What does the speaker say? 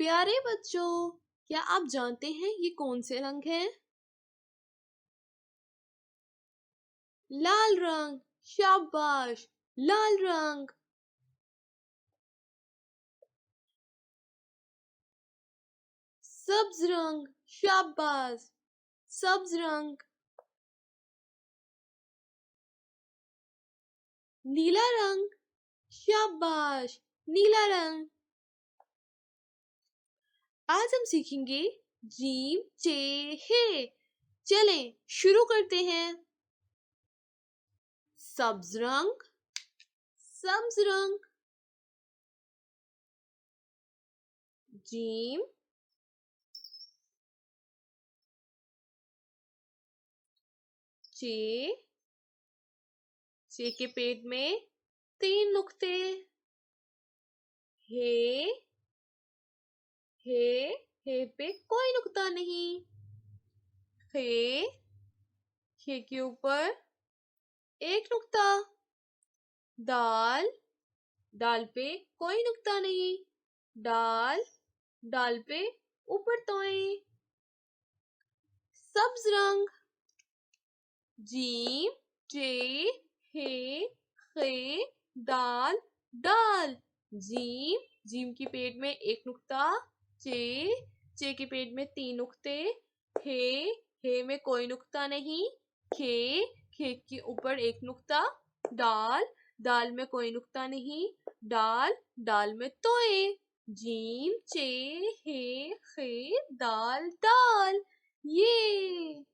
प्यारे बच्चों, क्या आप जानते हैं ये कौन से रंग हैं? लाल रंग। शाबाश, लाल रंग। सब्ज रंग। शाबाश, सब्ज रंग। नीला रंग। शाबाश, नीला रंग। आज हम सीखेंगे जीम चे हे। चलें शुरू करते हैं। सब्ज रंग, सब्ज रंग। जीम चे, चे के पेट में 3 नुक्ते। हे, हे, हे पे कोई नुक्ता नहीं। खे, खे के ऊपर 1 नुक्ता। दाल, दाल पे कोई नुक्ता नहीं। दाल, दाल पे ऊपर तोएं। सब्ज रंग। जीम चे हे खे दाल दाल। जीम, जीम की पेट में 1 नुक्ता। चे, चे के पेट में 3 नुक्ते। हे में कोई नुक्ता नहीं। खे, खे के ऊपर 1 नुक्ता। दाल, दाल में कोई नुक्ता नहीं। दाल, दाल में तोए। जीम चे हे खे दाल दाल। ये